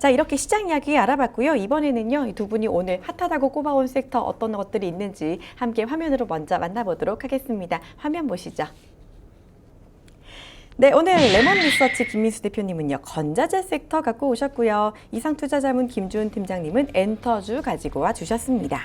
자, 이렇게 시장 이야기 알아봤고요. 이번에는요, 이 두 분이 오늘 핫하다고 꼽아온 섹터 어떤 것들이 있는지 함께 화면으로 먼저 만나보도록 하겠습니다. 화면 보시죠. 네, 오늘 레몬 리서치 김민수 대표님은요, 건자재 섹터 갖고 오셨고요. 이상투자자문 김주은 팀장님은 엔터주 가지고 와 주셨습니다.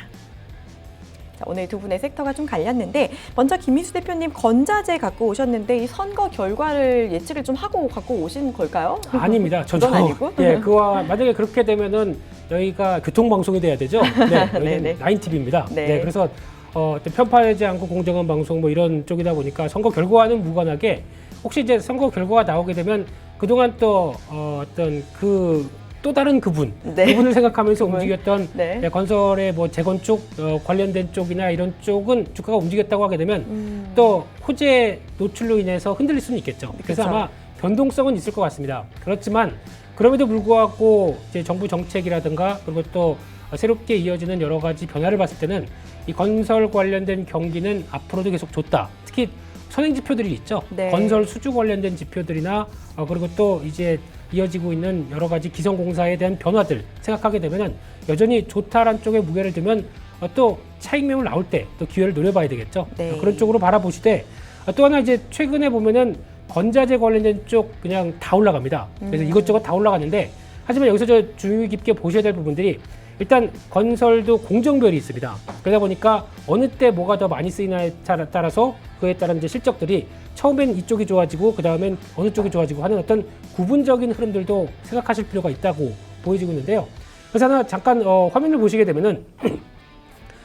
자, 오늘 두 분의 섹터가 좀 갈렸는데 먼저 김민수 대표님 건자재 갖고 오셨는데 이 선거 결과를 예측을 좀 하고 갖고 오신 걸까요? 아닙니다. 저도 아니고? 예, 그와 만약에 그렇게 되면은 여기가 교통방송이 돼야 되죠. 네, 여기는 나인TV입니다. 네. 네, 그래서 어떤 편파하지 않고 공정한 방송 뭐 이런 쪽이다 보니까 선거 결과와는 무관하게 혹시 이제 선거 결과가 나오게 되면 그동안 또 어떤 또 다른 그분을 생각하면서 움직였던 네. 건설의 뭐 재건축 관련된 쪽이나 이런 쪽은 주가가 움직였다고 하게 되면 또 호재 노출로 인해서 흔들릴 수는 있겠죠. 그래서 그쵸. 아마 변동성은 있을 것 같습니다. 그렇지만 그럼에도 불구하고 이제 정부 정책이라든가 그리고 또 새롭게 이어지는 여러 가지 변화를 봤을 때는 이 건설 관련된 경기는 앞으로도 계속 좋다. 특히 선행 지표들이 있죠. 네. 건설 수주 관련된 지표들이나 그리고 또 이제 이어지고 있는 여러 가지 기성공사에 대한 변화들 생각하게 되면은 여전히 좋다란 쪽에 무게를 두면 또 차익 매물 나올 때 또 기회를 노려봐야 되겠죠. 네. 그런 쪽으로 바라보시되 또 하나 이제 최근에 보면은 건자재 관련된 쪽 그냥 다 올라갑니다. 그래서 이것저것 다 올라가는데 하지만 여기서 저 주의 깊게 보셔야 될 부분들이 일단 건설도 공정별이 있습니다. 그러다 보니까 어느 때 뭐가 더 많이 쓰이냐에 따라서 그에 따른 이제 실적들이 처음엔 이쪽이 좋아지고 그 다음엔 어느 쪽이 좋아지고 하는 어떤 구분적인 흐름들도 생각하실 필요가 있다고 보여지고 있는데요. 그래서 하나 잠깐 화면을 보시게 되면은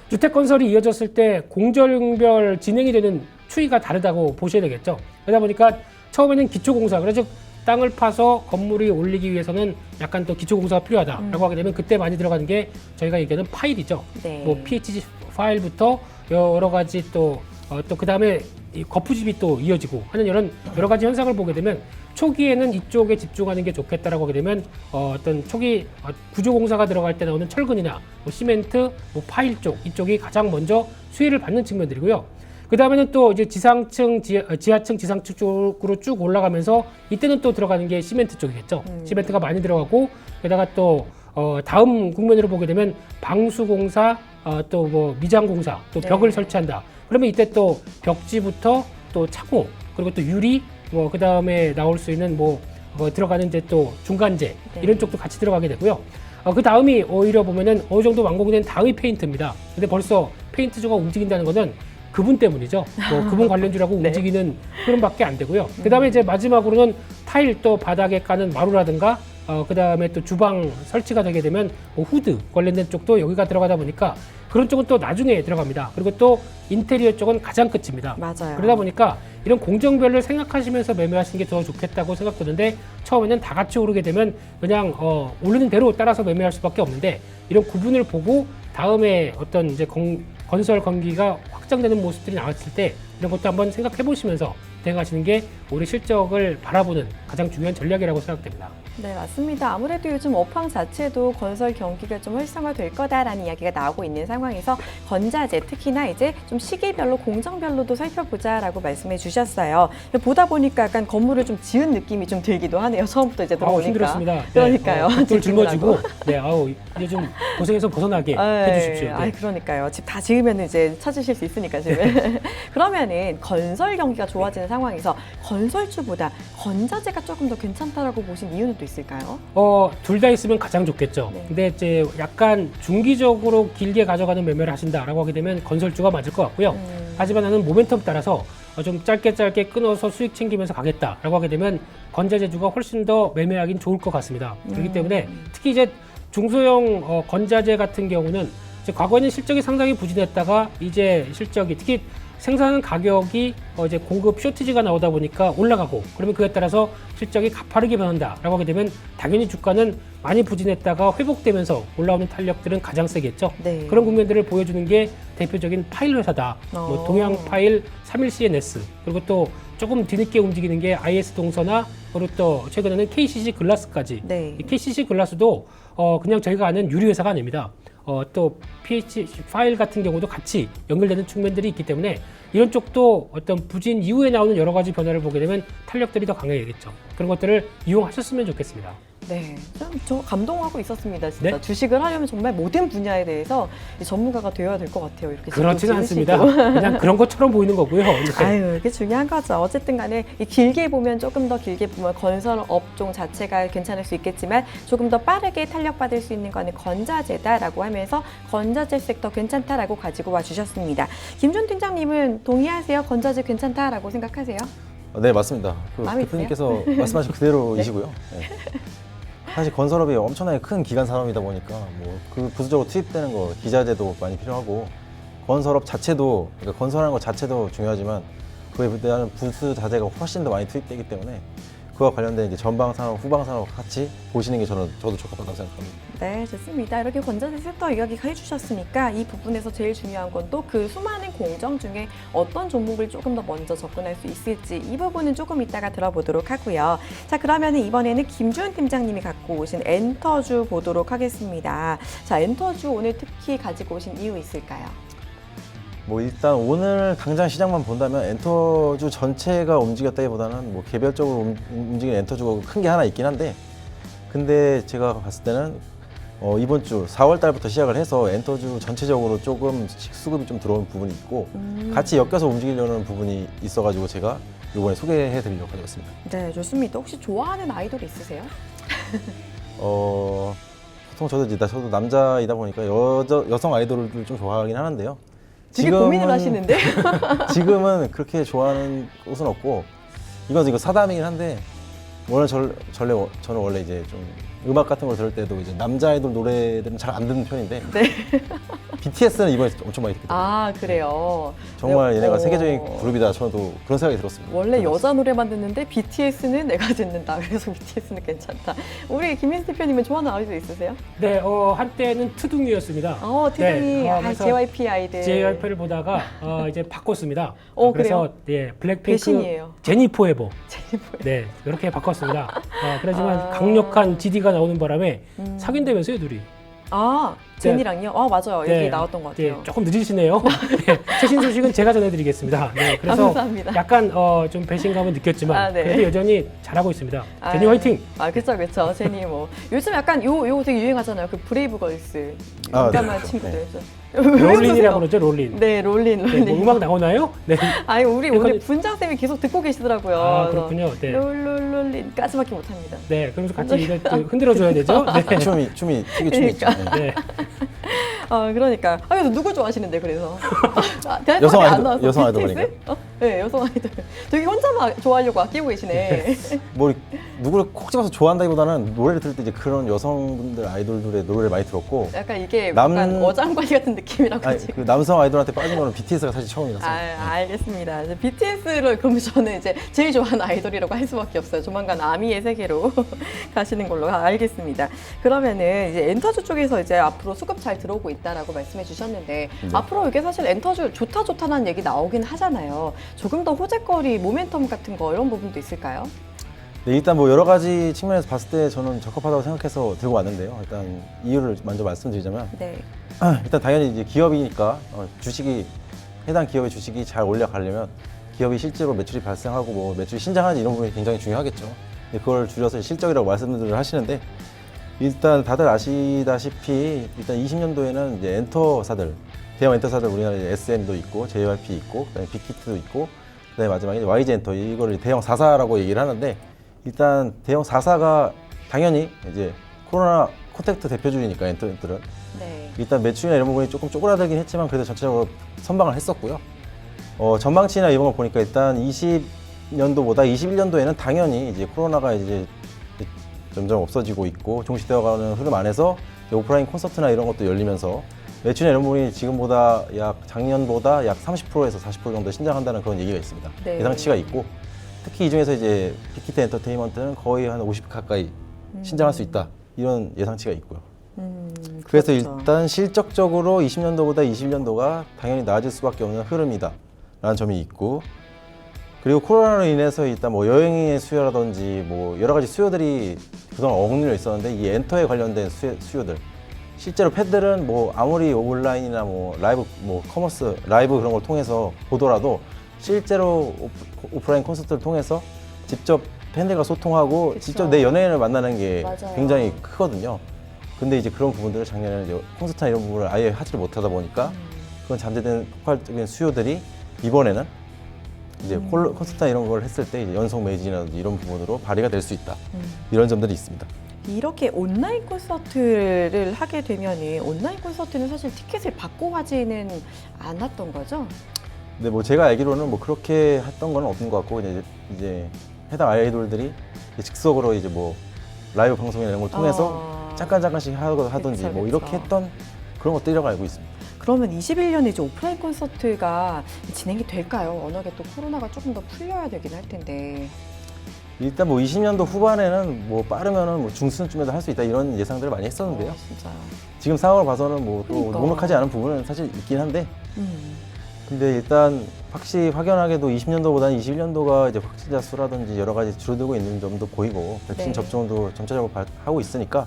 주택건설이 이어졌을 때 공정별 진행이 되는 추이가 다르다고 보셔야 되겠죠. 그러다 보니까 처음에는 기초공사, 그래서 땅을 파서 건물이 올리기 위해서는 약간 또 기초공사가 필요하다라고 하게 되면 그때 많이 들어가는 게 저희가 얘기하는 파일이죠. 네. 뭐 PHG 파일부터 여러 가지 또 그 다음에 이 거푸집이 또 이어지고 하는 이런 여러 가지 현상을 보게 되면 초기에는 이쪽에 집중하는 게 좋겠다라고 하게 되면 어떤 초기 구조공사가 들어갈 때 나오는 철근이나 뭐 시멘트, 뭐 파일 쪽 이쪽이 가장 먼저 수혜를 받는 측면들이고요. 그 다음에는 또 이제 지상층, 지하층, 지상층 쪽으로 쭉 올라가면서 이때는 또 들어가는 게 시멘트 쪽이겠죠. 시멘트가 많이 들어가고 게다가 또 다음 국면으로 보게 되면 방수공사, 또 뭐 미장공사, 또 벽을 설치한다. 그러면 이때 또 벽지부터 또 차고 그리고 또 유리, 뭐 그 다음에 나올 수 있는 뭐 들어가는 이제 또 중간재 이런 쪽도 같이 들어가게 되고요. 그 다음이 오히려 보면은 어느 정도 완공이 된 다음이 페인트입니다. 근데 벌써 페인트조가 움직인다는 거는 그분 때문이죠. 뭐 그분 관련주라고 네. 움직이는 흐름밖에 안 되고요. 그 다음에 이제 마지막으로는 타일 또 바닥에 까는 마루라든가 그 다음에 또 주방 설치가 되게 되면 뭐 후드 관련된 쪽도 여기가 들어가다 보니까 그런 쪽은 또 나중에 들어갑니다. 그리고 또 인테리어 쪽은 가장 끝입니다. 맞아요. 그러다 보니까 이런 공정별로 생각하시면서 매매하시는 게 더 좋겠다고 생각되는데 처음에는 다 같이 오르게 되면 그냥 오르는 대로 따라서 매매할 수밖에 없는데 이런 구분을 보고 다음에 어떤 이제 건설 건기가 확장되는 모습들이 나왔을 때 이런 것도 한번 생각해 보시면서 대응하시는 게 올해 실적을 바라보는 가장 중요한 전략이라고 생각됩니다. 네, 맞습니다. 아무래도 요즘 업황 자체도 건설 경기가 좀 활성화될 거다라는 이야기가 나오고 있는 상황에서 건자재 특히나 이제 좀 시기별로 공정별로도 살펴보자라고 말씀해 주셨어요. 보다 보니까 약간 건물을 좀 지은 느낌이 좀 들기도 하네요. 처음부터 이제 들어오니까. 힘들었습니다. 그러니까요. 네, 짊어지고 이제 좀 고생해서 벗어나게 해주십시오. 네. 그러니까요. 집 다 지으면 이제 찾으실 수 있으니까 지금. 그러면은 건설 경기가 좋아지는 상황에서 건설주보다 건자재가 조금 더 괜찮다라고 보신 이유는 또 있을까요? 둘 다 있으면 가장 좋겠죠. 네. 근데 이제 약간 중기적으로 길게 가져가는 매매를 하신다라고 하게 되면 건설주가 맞을 것 같고요. 하지만 나는 모멘텀 따라서 좀 짧게 끊어서 수익 챙기면서 가겠다라고 하게 되면 건자재주가 훨씬 더 매매하기는 좋을 것 같습니다. 그렇기 때문에 특히 이제 중소형 건자재 같은 경우는 이제 과거에는 실적이 상당히 부진했다가 이제 실적이 특히 생산 가격이 이제 공급 쇼티지가 나오다 보니까 올라가고 그러면 그에 따라서 실적이 가파르게 변한다라고 하게 되면 당연히 주가는 많이 부진했다가 회복되면서 올라오는 탄력들은 가장 세겠죠. 네. 그런 국면들을 보여주는 게 대표적인 파일 회사다. 뭐 동양 파일, 31CNS 그리고 또 조금 뒤늦게 움직이는 게 IS 동서나 그리고 또 최근에는 KCC 글라스까지. 네. 이 KCC 글라스도 그냥 저희가 아는 유리 회사가 아닙니다. 또 PHG 파일 같은 경우도 같이 연결되는 측면들이 있기 때문에 이런 쪽도 어떤 부진 이후에 나오는 여러 가지 변화를 보게 되면 탄력들이 더 강해지겠죠. 그런 것들을 이용하셨으면 좋겠습니다. 네, 저 감동하고 있었습니다. 진짜 네? 주식을 하려면 정말 모든 분야에 대해서 전문가가 되어야 될 것 같아요. 이렇게 그렇지는 지으시고. 않습니다. 그냥 그런 것처럼 보이는 거고요. 네. 아유, 이게 중요한 거죠. 어쨌든 간에 이 길게 보면 조금 더 길게 보면 건설 업종 자체가 괜찮을 수 있겠지만 조금 더 빠르게 탄력받을 수 있는 거는 건자재다라고 하면서 건자재 섹터 괜찮다라고 가지고 와 주셨습니다. 김준 팀장님은 동의하세요? 건자재 괜찮다라고 생각하세요? 네, 맞습니다. 그 마음에 대표님께서 말씀하신 그대로이시고요. 네. 사실 건설업이 엄청나게 큰 기간 산업이다 보니까 뭐 그 부수적으로 투입되는 거 기자재도 많이 필요하고 건설업 자체도 그러니까 건설하는 것 자체도 중요하지만 그에 대한 부수 자재가 훨씬 더 많이 투입되기 때문에 그와 관련된 이제 전방 산업, 후방 산업 같이 보시는 게 저도 적합하다고 생각합니다. 네, 좋습니다. 이렇게 건자재 섹터 이야기 해주셨으니까 이 부분에서 제일 중요한 건 또 그 수많은 공정 중에 어떤 종목을 조금 더 먼저 접근할 수 있을지 이 부분은 조금 이따가 들어보도록 하고요. 자, 그러면 이번에는 김주은 팀장님이 갖고 오신 엔터주 보도록 하겠습니다. 자, 엔터주 오늘 특히 가지고 오신 이유 있을까요? 뭐 일단 오늘 당장 시장만 본다면 엔터주 전체가 움직였다기보다는 뭐 개별적으로 움직이는 엔터주가 큰 게 하나 있긴 한데 근데 제가 봤을 때는 이번 주 4월 달부터 시작을 해서 엔터주 전체적으로 조금씩 수급이 좀 들어온 부분이 있고 같이 엮여서 움직이려는 부분이 있어가지고 제가 이번에 소개해 드리려고 가져왔습니다. 네, 좋습니다. 혹시 좋아하는 아이돌 있으세요? 보통 저도 남자이다 보니까 여성 아이돌을 좀 좋아하긴 하는데요. 되게 고민을 하시는데? 지금은 그렇게 좋아하는 옷은 없고 이거 사담이긴 한데 저는 원래 이제 좀 음악 같은 걸 들을 때도 이제 남자 아이돌 노래들은 잘 안 듣는 편인데 네. BTS는 이번에 엄청 많이 듣게 됐어요. 아, 그래요? 정말 네, 얘네가 세계적인 그룹이다. 저도 그런 생각이 들었습니다. 원래 여자 노래만 듣는데 BTS는 내가 듣는다. 그래서 BTS는 괜찮다. 우리 김민수 대표님은 좋아하는 아이돌 있으세요? 네, 한때는 트둥이었습니다. 태동이 그래서 JYP 아이들. JYP를 보다가 이제 바꿨습니다. 그래요? 그래서 네, 블랙핑크 배신이에요. 제니포에버. 네, 이렇게 바꿨습니다. 그렇지만 강력한 GD가 나오는 바람에 사귄다면서요, 둘이. 제니랑요? 맞아요. 네, 여기 나왔던 것 같아요. 네, 조금 늦으시네요. 네, 최신 소식은 제가 전해드리겠습니다. 네, 그래서 감사합니다. 약간 좀 배신감은 느꼈지만 네. 그래도 여전히 잘하고 있습니다. 제니 화이팅! 그쵸. 제니 뭐. 요즘 약간 요거 되게 유행하잖아요. 그 브레이브걸스. 민감한 친구들. 롤린이라고 그러죠, 롤린. 네, 롤린. 네, 뭐 음악 나오나요? 네. 아니, 우리 약간- 분장쌤이 계속 듣고 계시더라고요. 그렇군요. 네. 롤린까지밖에 못합니다. 네, 그러면서 같이 이거 흔들어줘야 되죠? 네. 춤이 있죠. 네. 네. 그러니까. 그래서 누구 좋아하시는데, 그래서? 여성 안 아이돌, 나왔어. 여성 BTS? 아이돌이니까. 네, 여성 아이돌. 되게 혼자만 좋아하려고 아끼고 계시네. 뭐 누구를 콕 집어서 좋아한다기보다는 노래를 들을 때 이제 그런 여성분들 아이돌들의 노래를 많이 들었고 약간 이게 남- 약간 어장관리 같은 느낌이라고 아니, 지금. 그 남성 아이돌한테 빠진 거는 BTS가 사실 처음이라서. 알겠습니다. 이제 BTS를 그럼 저는 이제 제일 좋아하는 아이돌이라고 할 수밖에 없어요. 조만간 아미의 세계로 가시는 걸로 알겠습니다. 그러면은 이제 엔터주 쪽에서 이제 앞으로 수급 잘 들어오고 있다라고 말씀해 주셨는데 앞으로 이게 사실 엔터주 좋다는 얘기 나오긴 하잖아요. 조금 더 호재거리, 모멘텀 같은 거 이런 부분도 있을까요? 네, 일단 뭐 여러 가지 측면에서 봤을 때 저는 적합하다고 생각해서 들고 왔는데요. 일단 이유를 먼저 말씀드리자면 네. 일단 당연히 이제 기업이니까 해당 기업의 주식이 잘 올라가려면 기업이 실제로 매출이 발생하고 뭐 매출이 신장하는지 이런 부분이 굉장히 중요하겠죠. 근데 그걸 줄여서 실적이라고 말씀들을 하시는데 일단 다들 아시다시피 일단 20년도에는 이제 대형 엔터사들 우리나라에 SM도 있고 JYP 있고 그다음에 빅히트도 있고 그다음에 마지막에 YG엔터 이거를 대형 4사라고 얘기를 하는데 일단 대형 4사가 당연히 이제 코로나 콘택트 대표주이니까 엔터들은 네. 일단 매출이나 이런 부분이 조금 쪼그라들긴 했지만 그래도 전체적으로 선방을 했었고요. 전망치나 이런 걸 보니까 일단 20년도보다 21년도에는 당연히 이제 코로나가 이제 점점 없어지고 있고 종식되어가는 흐름 안에서 오프라인 콘서트나 이런 것도 열리면서 매출이나 이런 부분이 작년보다 약 30%에서 40% 정도 신장한다는 그런 얘기가 있습니다. 네. 예상치가 있고 특히 이 중에서 이제 빅히트 엔터테인먼트는 거의 한 50 가까이 신장할 수 있다 이런 예상치가 있고요. 그래서 그렇죠. 일단 실적적으로 20년도보다 21년도가 당연히 나아질 수밖에 없는 흐름이다라는 점이 있고 그리고 코로나로 인해서 일단 뭐 여행의 수요라든지 뭐 여러 가지 수요들이 그동안 억눌려 있었는데 이 엔터에 관련된 수요들 실제로 팬들은 뭐 아무리 온라인이나 뭐 라이브 뭐 커머스 라이브 그런 걸 통해서 보더라도 실제로 오프라인 콘서트를 통해서 직접 팬들과 소통하고 그쵸. 직접 내 연예인을 만나는 게 맞아요. 굉장히 크거든요. 근데 이제 그런 부분들을 작년에는 이제 콘서트나 이런 부분을 아예 하지를 못하다 보니까 그런 잠재된 폭발적인 수요들이 이번에는 이제 콘서트나 이런 걸 했을 때 이제 연속 매진이라든지 이런 부분으로 발휘가 될 수 있다. 이런 점들이 있습니다. 이렇게 온라인 콘서트를 하게 되면은 온라인 콘서트는 사실 티켓을 받고 하지는 않았던 거죠? 근데 뭐 제가 알기로는 뭐 그렇게 했던 건 없는 것 같고 이제 해당 아이돌들이 즉석으로 이제 뭐 라이브 방송이나 이런 걸 통해서 잠깐씩 하든지 그쵸, 뭐 그쵸. 이렇게 했던 그런 것들이라고 알고 있습니다. 그러면 21년에 이제 오프라인 콘서트가 진행이 될까요? 워낙에 또 코로나가 조금 더 풀려야 되긴 할 텐데. 일단 뭐 20년도 후반에는 뭐 빠르면은 뭐 중순쯤에도 할 수 있다 이런 예상들을 많이 했었는데요. 진짜요. 지금 상황을 봐서는 뭐 또 그러니까. 녹록하지 않은 부분은 사실 있긴 한데 음. 근데 일단 확실히 확연하게도 20년도보다는 21년도가 이제 확진자 수라든지 여러 가지 줄어들고 있는 점도 보이고 백신 네. 접종도 점차적으로 하고 있으니까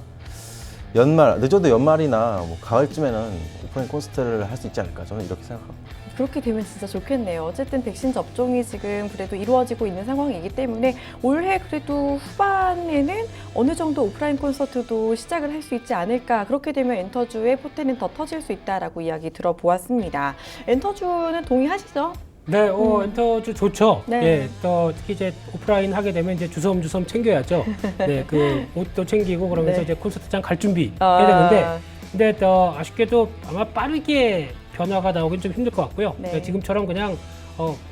연말 늦어도 연말이나 뭐 가을쯤에는 오프라인 콘서트를 할 수 있지 않을까 저는 이렇게 생각합니다. 그렇게 되면 진짜 좋겠네요. 어쨌든 백신 접종이 지금 그래도 이루어지고 있는 상황이기 때문에 올해 그래도 후반에는 어느 정도 오프라인 콘서트도 시작을 할 수 있지 않을까. 그렇게 되면 엔터주의 포텐은 더 터질 수 있다라고 이야기 들어보았습니다. 엔터주는 동의하시죠? 네, 엔터주 좋죠. 네. 예, 또 특히 이제 오프라인 하게 되면 이제 주섬주섬 챙겨야죠. 네, 그 옷도 챙기고 그러면서 네. 이제 콘서트장 갈 준비 해야 되는데, 근데 또 아쉽게도 아마 빠르게 변화가 나오긴 좀 힘들 것 같고요. 네. 지금처럼 그냥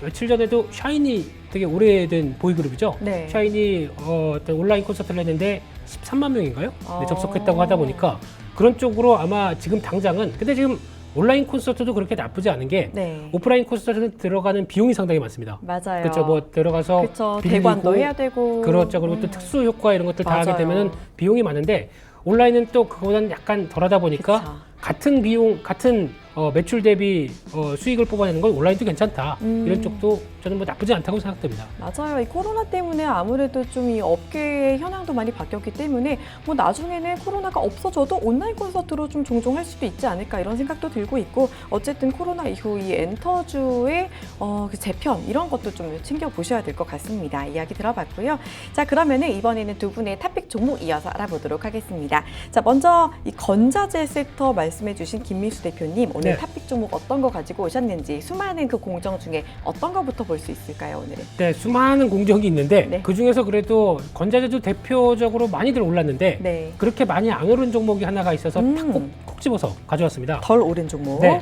며칠 전에도 샤이니 되게 오래된 보이그룹이죠. 네. 샤이니 어떤 온라인 콘서트를 했는데 13만 명인가요? 아. 네, 접속했다고 하다 보니까 그런 쪽으로 아마 지금 당장은 근데 지금 온라인 콘서트도 그렇게 나쁘지 않은 게 네. 오프라인 콘서트는 들어가는 비용이 상당히 많습니다. 맞아요. 그렇죠. 뭐 들어가서 그쵸. 빌리고, 대관도 해야 되고. 그렇죠. 그리고 또 특수 효과 이런 것들 다 하게 맞아요. 되면은 비용이 많은데 온라인은 또 그거보다는 약간 덜하다 보니까 그쵸. 같은 비용, 같은 매출 대비 수익을 뽑아내는 건 온라인도 괜찮다. 이런 쪽도 저는 뭐 나쁘지 않다고 생각됩니다. 맞아요. 이 코로나 때문에 아무래도 좀 이 업계의 현황도 많이 바뀌었기 때문에 뭐 나중에는 코로나가 없어져도 온라인 콘서트로 좀 종종 할 수도 있지 않을까 이런 생각도 들고 있고 어쨌든 코로나 이후 이 엔터주의 그 재편 이런 것도 좀 챙겨 보셔야 될 것 같습니다. 이야기 들어봤고요. 자, 그러면은 이번에는 두 분의 탑픽 종목 이어서 알아보도록 하겠습니다. 자, 먼저 이 건자재 섹터 말씀해주신 김민수 대표님 오늘 네. 탑픽 종목 어떤 거 가지고 오셨는지 수많은 그 공정 중에 어떤 거부터 볼 수 있을까요, 오늘은? 네, 수많은 공정이 있는데 네. 그 중에서 그래도 건자재도 대표적으로 많이들 올랐는데 네. 그렇게 많이 안 오른 종목이 하나가 있어서 딱 음. 콕 집어서 가져왔습니다. 덜 오른 종목. 네,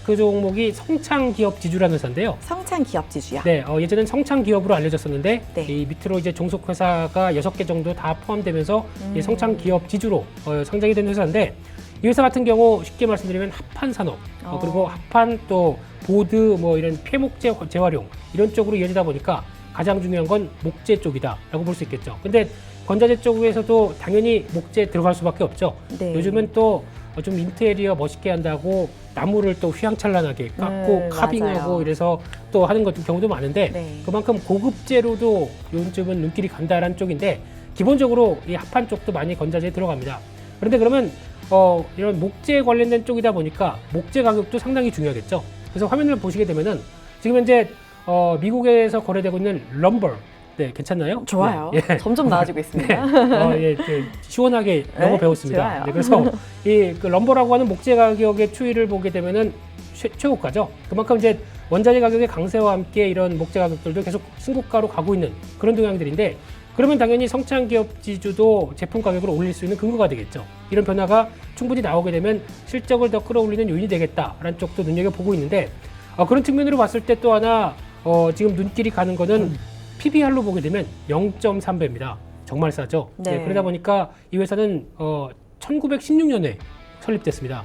그 종목이 성창기업지주라는 회사인데요. 성창 기업지주야. 네, 예전엔 성창기업으로 알려졌었는데 네. 이 밑으로 이제 종속회사가 6개 정도 다 포함되면서 이 성창기업지주로 상장이 된 회사인데 이 회사 같은 경우 쉽게 말씀드리면 합판 산업 그리고 합판 또 보드 뭐 이런 폐목재 재활용 이런 쪽으로 이어지다 보니까 가장 중요한 건 목재 쪽이다라고 볼 수 있겠죠. 근데 건자재 쪽에서도 당연히 목재 들어갈 수밖에 없죠. 네. 요즘은 또 좀 인테리어 멋있게 한다고 나무를 또 휘황찬란하게 깎고 카빙하고 맞아요. 이래서 또 하는 경우도 많은데 네. 그만큼 고급재로도 요즘은 눈길이 간다라는 쪽인데 기본적으로 이 합판 쪽도 많이 건자재에 들어갑니다. 그런데 그러면 이런 목재 관련된 쪽이다 보니까 목재 가격도 상당히 중요하겠죠. 그래서 화면을 보시게 되면은 지금 현재 미국에서 거래되고 있는 럼버 네, 괜찮나요? 좋아요. 네, 예. 점점 나아지고 있습니다. 예, 시원하게 영어 네, 배웠습니다. 좋아요. 네, 그래서 그 럼버라고 하는 목재 가격의 추이를 보게 되면은 최고가죠. 그만큼 이제 원자재 가격의 강세와 함께 이런 목재 가격들도 계속 승고가로 가고 있는 그런 동향들인데 그러면 당연히 성창기업지주도 제품 가격을 올릴 수 있는 근거가 되겠죠. 이런 변화가 충분히 나오게 되면 실적을 더 끌어올리는 요인이 되겠다라는 쪽도 눈여겨보고 있는데 그런 측면으로 봤을 때 또 하나 지금 눈길이 가는 거는 PBR로 보게 되면 0.3배입니다. 정말 싸죠. 네. 그러다 보니까 이 회사는 1916년에 설립됐습니다.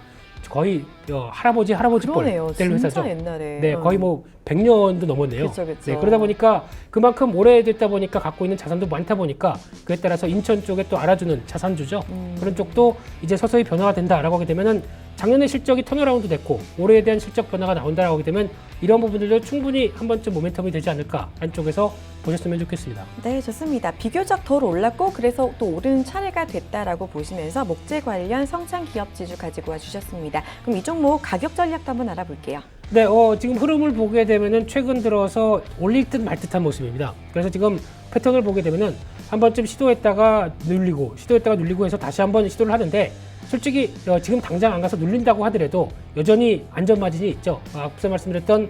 거의 할아버지 그러네요. 뻘 될 회사죠. 진짜 옛날에. 네, 거의 뭐 100년도 넘었네요. 그쵸. 네, 그러다 보니까 그만큼 오래됐다 보니까 갖고 있는 자산도 많다 보니까 그에 따라서 인천 쪽에 또 알아주는 자산주죠. 그런 쪽도 이제 서서히 변화가 된다라고 하게 되면은 작년에 실적이 턴어라운드 됐고 올해에 대한 실적 변화가 나온다라고 하게 되면 이런 부분들도 충분히 한 번쯤 모멘텀이 되지 않을까 하는 쪽에서 보셨으면 좋겠습니다. 네, 좋습니다. 비교적 덜 올랐고 그래서 또 오른 차례가 됐다라고 보시면서 목재 관련 성창 기업지주 가지고 와주셨습니다. 그럼 이 종목 가격 전략도 한번 알아볼게요. 네, 지금 흐름을 보게 되면은 최근 들어서 올릴 듯 말 듯한 모습입니다. 그래서 지금 패턴을 보게 되면은 한 번쯤 시도했다가 눌리고 해서 다시 한번 시도를 하는데 솔직히 지금 당장 안 가서 눌린다고 하더라도 여전히 안전 마진이 있죠. 앞서 말씀드렸던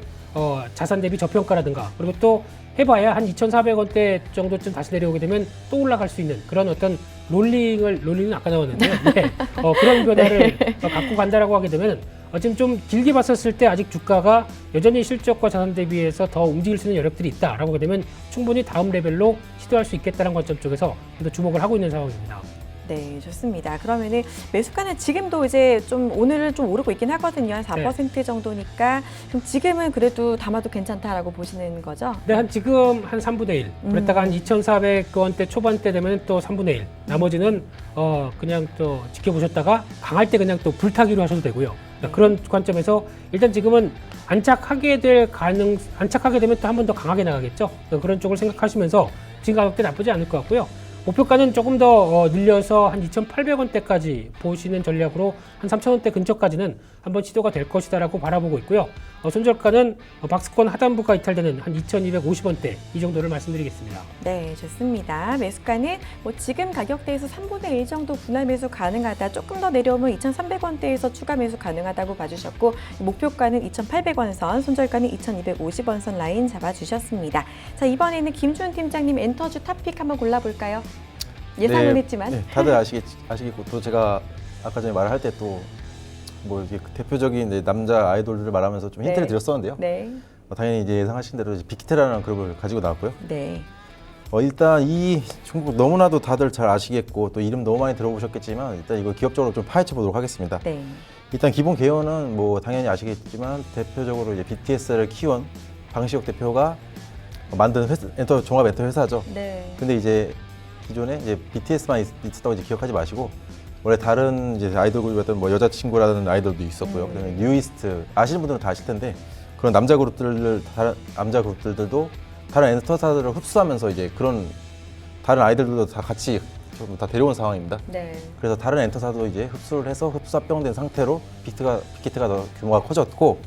자산 대비 저평가라든가 그리고 또 해봐야 한 2,400원대 정도쯤 다시 내려오게 되면 또 올라갈 수 있는 그런 어떤 롤링은 아까 나왔는데요. 네. 그런 변화를 갖고 간다라고 하게 되면 지금 좀 길게 봤었을 때 아직 주가가 여전히 실적과 자산 대비해서 더 움직일 수 있는 여력들이 있다라고 하게 되면 충분히 다음 레벨로 시도할 수 있겠다는 관점 쪽에서 더 주목을 하고 있는 상황입니다. 네, 좋습니다. 그러면은 매수가는 지금도 이제 좀 오늘은 좀 오르고 있긴 하거든요. 한 4% 정도니까 그럼 지금은 그래도 담아도 괜찮다라고 보시는 거죠? 네, 지금 한 3분의 1. 그랬다가 한 2,400원대 초반대 되면 또 3분의 1. 나머지는 그냥 또 지켜보셨다가 강할 때 그냥 또 불타기로 하셔도 되고요. 그런 관점에서 일단 지금은 안착하게 되면 또 한 번 더 강하게 나가겠죠. 그런 쪽을 생각하시면서 지금 가격대 나쁘지 않을 것 같고요. 목표가는 조금 더 늘려서 한 2,800원대까지 보시는 전략으로 한 3,000원대 근처까지는 한번 시도가 될 것이다라고 바라보고 있고요. 손절가는 박스권 하단부가 이탈되는 한 2,250원대 이 정도를 말씀드리겠습니다. 네, 좋습니다. 매수가는 뭐 지금 가격대에서 3분의 1 정도 분할 매수 가능하다. 조금 더 내려오면 2,300원대에서 추가 매수 가능하다고 봐주셨고 목표가는 2,800원 선, 손절가는 2,250원 선 라인 잡아주셨습니다. 자, 이번에는 김준 팀장님 엔터주 탑픽 한번 골라볼까요? 예상은 했지만. 네, 다들 아시겠고 또 제가 아까 전에 말을 할 때 또 뭐 이게 대표적인 남자 아이돌들을 말하면서 좀 힌트를 네. 드렸었는데요. 네. 당연히 이제 예상하신 대로 빅히트라는 그룹을 가지고 나왔고요. 네. 일단 이 종목 너무나도 다들 잘 아시겠고 또 이름 너무 많이 들어보셨겠지만 일단 이거 기업적으로 좀 파헤쳐 보도록 하겠습니다. 네. 일단 기본 개요는 뭐 당연히 아시겠지만 대표적으로 이제 BTS를 키운 방시혁 대표가 만든 종합 엔터 회사죠. 네. 근데 이제 기존에 이제 BTS만 있었다고 이제 기억하지 마시고 원래 다른 이제 아이돌 그룹이었던 뭐 여자친구라는 아이돌도 있었고요. 그다음에 뉴이스트 아시는 분들은 다 아실 텐데 그런 남자 그룹들도 다른 엔터사들을 흡수하면서 이제 그런 다른 아이들도 다 같이 다 데려온 상황입니다. 네. 그래서 다른 엔터사도 이제 흡수를 해서 흡수합병된 상태로 빅히트가 더 규모가 커졌고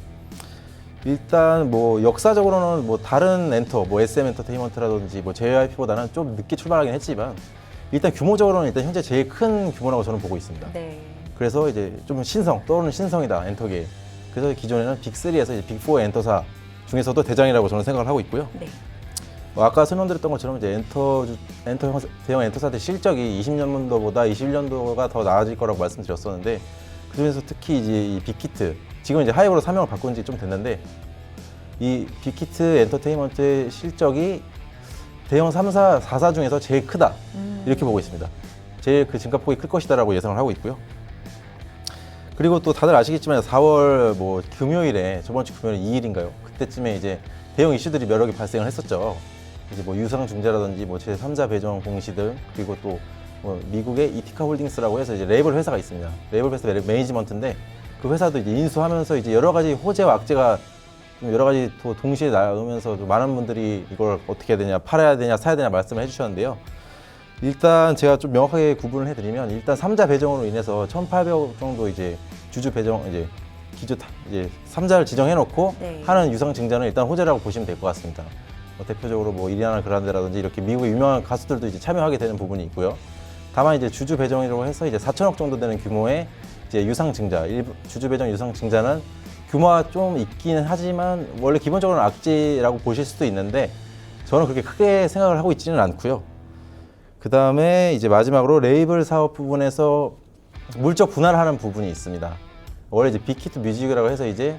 일단 뭐 역사적으로는 뭐 다른 엔터, 뭐 SM 엔터테인먼트라든지 뭐 JYP보다는 좀 늦게 출발하긴 했지만 일단 규모적으로는 일단 현재 제일 큰 규모라고 저는 보고 있습니다. 네. 그래서 이제 좀 떠오르는 신성이다 엔터계. 그래서 기존에는 빅3에서 이제 빅4 엔터사 중에서도 대장이라고 저는 생각을 하고 있고요. 네. 아까 설명드렸던 것처럼 이제 대형 엔터사들 실적이 20년도보다 21년도가 더 나아질 거라고 말씀드렸었는데 그중에서 특히 이제 이 빅히트 지금 이제 하이브로 사명을 바꾼 지 좀 됐는데 이 빅히트 엔터테인먼트의 실적이 대형 3사, 4사 중에서 제일 크다 이렇게 보고 있습니다. 제일 그 증가폭이 클 것이다라고 예상을 하고 있고요. 그리고 또 다들 아시겠지만 4월 뭐 금요일에 저번 주 금요일 2일인가요? 그때쯤에 이제 대형 이슈들이 여러 개 발생을 했었죠. 이제 뭐 유상증자라든지 뭐 제3자 배정 공시들 그리고 또 뭐 미국의 이티카 홀딩스라고 해서 이제 레이블 회사가 있습니다. 레이블 회사 매니지먼트인데 그 회사도 이제 인수하면서 이제 여러 가지 호재와 악재가 여러 가지 또 동시에 나오면서 많은 분들이 이걸 어떻게 해야 되냐, 팔아야 되냐, 사야 되냐 말씀을 해주셨는데요. 일단 제가 좀 명확하게 구분을 해드리면 일단 3자 배정으로 인해서 1,800억 정도 이제 주주 배정 이제 이제 3자를 지정해놓고 네. 하는 유상 증자는 일단 호재라고 보시면 될 것 같습니다. 대표적으로 뭐 이리아나 그란데라든지 이렇게 미국의 유명한 가수들도 이제 참여하게 되는 부분이 있고요. 다만 이제 주주 배정이라고 해서 이제 4천억 정도 되는 규모의 이제 유상 증자, 주주 배정 유상 증자는 규모가 좀 있기는 하지만 원래 기본적으로는 악재라고 보실 수도 있는데 저는 그렇게 크게 생각을 하고 있지는 않고요. 그 다음에 이제 마지막으로 레이블 사업 부분에서 물적 분할하는 부분이 있습니다. 원래 이제 빅히트 뮤직이라고 해서 이제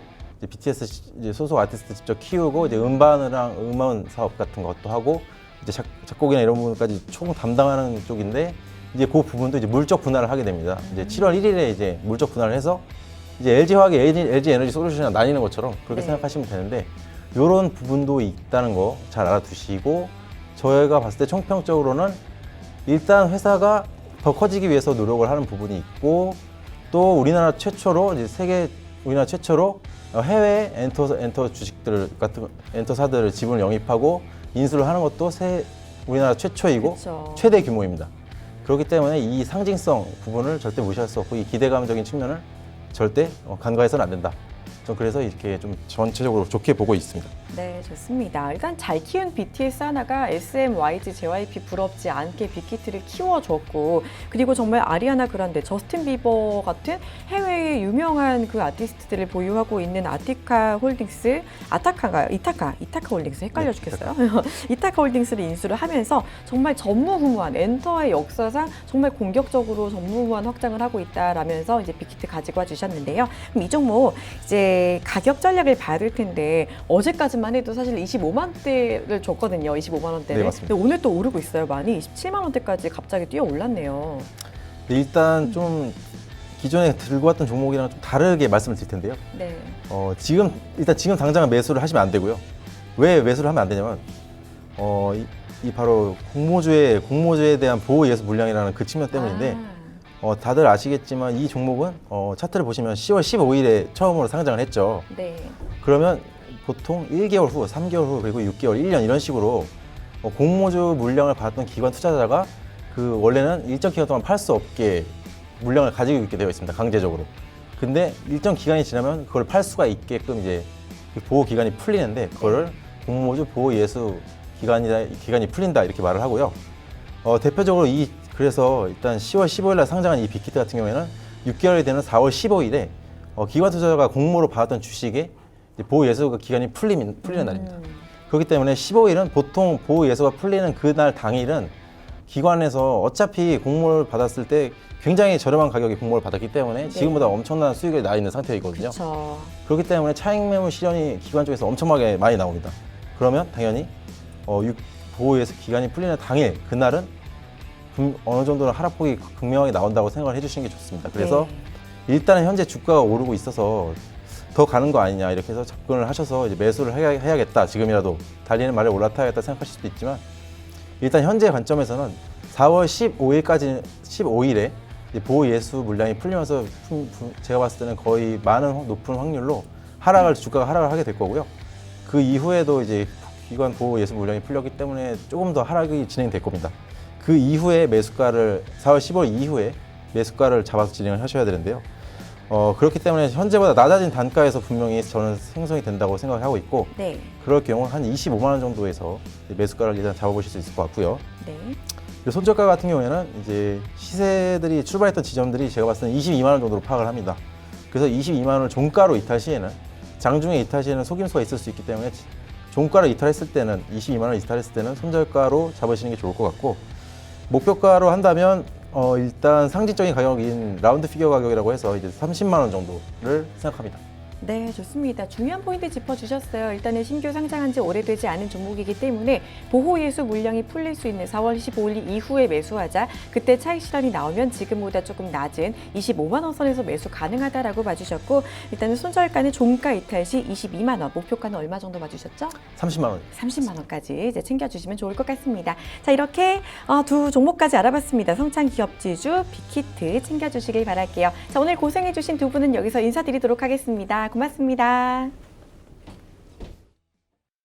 BTS 이제 소속 아티스트 직접 키우고 이제 음원 사업 같은 것도 하고 이제 작곡이나 이런 부분까지 총 담당하는 쪽인데 이제 그 부분도 이제 물적 분할을 하게 됩니다. 이제 7월 1일에 이제 물적 분할을 해서 이제 LG화학이 LG 에너지 솔루션이랑 나뉘는 것처럼 그렇게 네. 생각하시면 되는데 이런 부분도 있다는 거 잘 알아두시고 저희가 봤을 때 총평적으로는 일단 회사가 더 커지기 위해서 노력을 하는 부분이 있고 또 우리나라 최초로 이제 우리나라 최초로 해외 엔터 주식들 같은 엔터사들을 지분을 영입하고 인수를 하는 것도 우리나라 최초이고 그쵸. 최대 규모입니다. 그렇기 때문에 이 상징성 부분을 절대 무시할 수 없고 이 기대감적인 측면을 절대 간과해서는 안 된다. 전 그래서 이렇게 좀 전체적으로 좋게 보고 있습니다. 네, 좋습니다. 일단 잘 키운 BTS 하나가 SM, YG, JYP 부럽지 않게 빅히트를 키워줬고, 그리고 정말 아리아나 그란데, 저스틴 비버 같은 해외의 유명한 그 아티스트들을 보유하고 있는 이타카 홀딩스 헷갈려 죽겠어요. 이타카 홀딩스를 인수를 하면서 정말 전무후무한 엔터의 역사상 정말 공격적으로 전무후무한 확장을 하고 있다라면서 이제 빅히트 가지고 와 주셨는데요. 그럼 이 종목 이제 가격 전략을 받을 텐데 어제까지만 해도 사실 25만 원대를 줬거든요. 25만 원대를. 네, 맞습니다. 근데 오늘 또 오르고 있어요. 많이 27만 원대까지 갑자기 뛰어 올랐네요. 일단 좀 기존에 들고 왔던 종목이랑 좀 다르게 말씀을 드릴 텐데요. 네. 지금 당장 매수를 하시면 안 되고요. 왜 매수를 하면 안 되냐면 이 바로 공모주에 대한 보호 예수 물량이라는 그 측면 때문인데 다들 아시겠지만 이 종목은 차트를 보시면 10월 15일에 처음으로 상장을 했죠. 네. 그러면 보통 1개월 후, 3개월 후, 그리고 6개월, 1년 이런 식으로 공모주 물량을 받았던 기관 투자자가 그 원래는 일정 기간 동안 팔 수 없게 물량을 가지고 있게 되어 있습니다. 강제적으로. 근데 일정 기간이 지나면 그걸 팔 수가 있게끔 이제 그 보호 기간이 풀리는데 그거를 공모주 보호 예수 기간이 풀린다 이렇게 말을 하고요. 대표적으로 그래서 일단 10월 15일 날 상장한 이 빅히트 같은 경우에는 6개월이 되는 4월 15일에 기관 투자자가 공모로 받았던 주식에 보호 예수 기간이 풀리는 날입니다. 그렇기 때문에 15일은 보통 보호 예수가 풀리는 그날 당일은 기관에서 어차피 공모를 받았을 때 굉장히 저렴한 가격에 공모를 받았기 때문에 지금보다 엄청난 수익이 나 있는 상태이거든요. 그쵸. 그렇기 때문에 차익 매물 실현이 기관 쪽에서 엄청나게 많이 나옵니다. 그러면 당연히 보호 예수 기간이 풀리는 당일 그날은 어느 정도는 하락폭이 극명하게 나온다고 생각을 해주시는 게 좋습니다. 그래서 일단은 현재 주가가 오르고 있어서 더 가는 거 아니냐 이렇게 해서 접근을 하셔서 이제 매수를 해야겠다 지금이라도 달리는 말에 올라타야겠다 생각하실 수도 있지만 일단 현재 관점에서는 4월 15일에 보호 예수 물량이 풀리면서 제가 봤을 때는 거의 높은 확률로 주가가 하락을 하게 될 거고요. 그 이후에도 이제 기관 보호 예수 물량이 풀렸기 때문에 조금 더 하락이 진행될 겁니다. 그 이후에 4월 15일 이후에 매수가를 잡아서 진행을 하셔야 되는데요. 그렇기 때문에 현재보다 낮아진 단가에서 분명히 저는 생성이 된다고 생각을 하고 있고 네. 그럴 경우 한 25만 원 정도에서 매수가를 일단 잡아보실 수 있을 것 같고요. 네. 그리고 손절가 같은 경우에는 이제 시세들이 출발했던 지점들이 제가 봤을 때는 22만 원 정도로 파악을 합니다. 그래서 22만 원을 종가로 이탈 시에는 장중에 이탈 시에는 속임수가 있을 수 있기 때문에 종가를 이탈했을 때는 22만 원 이탈했을 때는 손절가로 잡으시는 게 좋을 것 같고 목표가로 한다면 일단 상징적인 가격인 라운드 피겨 가격이라고 해서 이제 30만 원 정도를 생각합니다. 네, 좋습니다. 중요한 포인트 짚어주셨어요. 일단은 신규 상장한 지 오래되지 않은 종목이기 때문에 보호 예수 물량이 풀릴 수 있는 4월 15일 이후에 매수하자. 그때 차익 실현이 나오면 지금보다 조금 낮은 25만 원 선에서 매수 가능하다라고 봐주셨고 일단은 손절가는 종가 이탈 시 22만 원, 목표가는 얼마 정도 봐주셨죠? 30만 원. 30만 원까지 이제 챙겨주시면 좋을 것 같습니다. 자, 이렇게 두 종목까지 알아봤습니다. 성창기업지주, 빅히트 챙겨주시길 바랄게요. 자, 오늘 고생해주신 두 분은 여기서 인사드리도록 하겠습니다. 고맙습니다.